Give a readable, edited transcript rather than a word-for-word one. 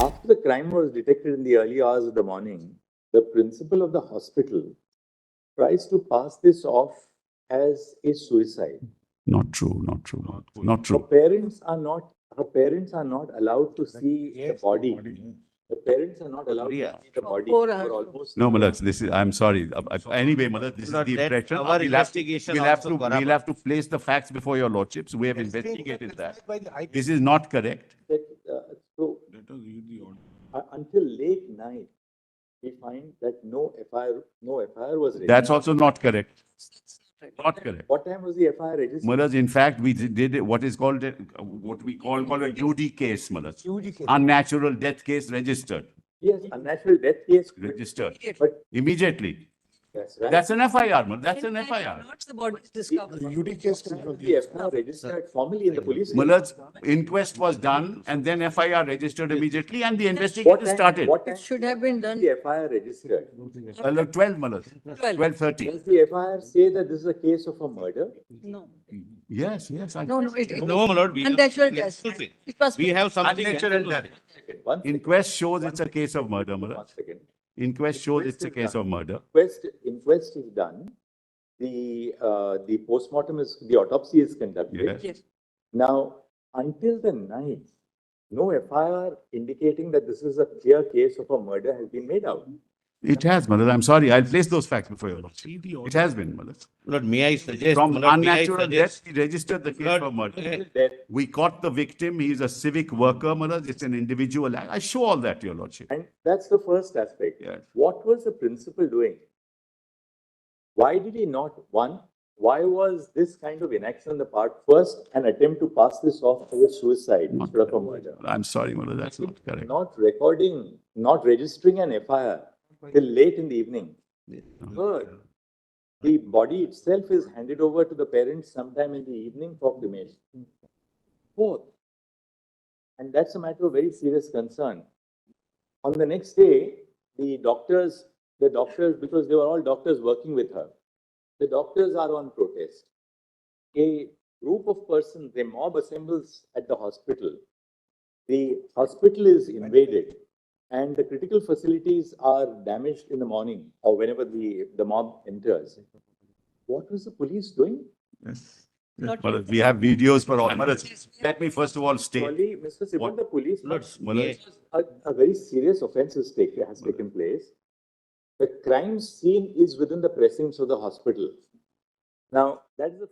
After the crime was detected in the early hours of the morning, the principal of the hospital tries to pass this off as a suicide. Not true, not true, not Her true. parents are not allowed to see the body. The parents are not allowed to see the body for almost. No, Malak, I'm sorry. Anyway, Malak, this is Lord, the let impression. our investigation also We'll have to place the facts before your lordships. We have investigated that. This is not correct. So, until late night, we find that no FIR was registered. That's also not correct. Not correct. What time was the FIR registered? Malak, in fact, we did what is called what we call a UD case, Malak. Unnatural death case registered. Yes, unnatural death case. Registered. But Immediately. that's right. That's an FIR, Malak. That's an FIR. Not the body is discovered. The FIR registered formally in the police. Malak's inquest was done and then FIR registered immediately and the investigation started. What time It should have been done. the FIR registered? 12, Malak. 12:30. Does the FIR say that this is a case of a murder? No, Yes. no, it No, my lord. unnatural death. It was. We have something. Unnatural death. One second. Inquest shows it's a case of murder, One Malak. second. Inquest shows it's a case of murder. Inquest is done. The postmortem the autopsy is conducted. Yes. Yes. Now, until the night, no FIR indicating that this is a clear case of a murder has been made out. It has, Malak. I'm sorry. I'll place those facts before your lordship. It has been, Malak. Lord, may I suggest? From my lord, may I unnatural death, suggest- he registered the case Lord, for murder. That, We caught the victim. He is a civic worker, Malak. It's an individual act. I show all that to your lordship. and that's the first aspect. Yes. What was the principal doing? Why did he not, why was this kind of inaction on the part, first, an attempt to pass this off as a suicide instead of a murder? I'm sorry, Malak. That's not correct. Not registering an FIR till late in the evening. Third, the body itself is handed over to the parents sometime in the evening for cremation. Fourth, and that's a matter of very serious concern. On the next day, the doctors, because they were all doctors working with her, the doctors are on protest. A group of persons, a mob assembles at the hospital. The hospital is invaded and the critical facilities are damaged in the morning or whenever the mob enters. What was the police doing? Yes. Not Malak, we have videos for all. Malak, let me first of all state. Surely, Mr. Sibal, What? the police, Lord, Malak, a very serious offense has taken place. The crime scene is within the precincts of the hospital. Now, that is the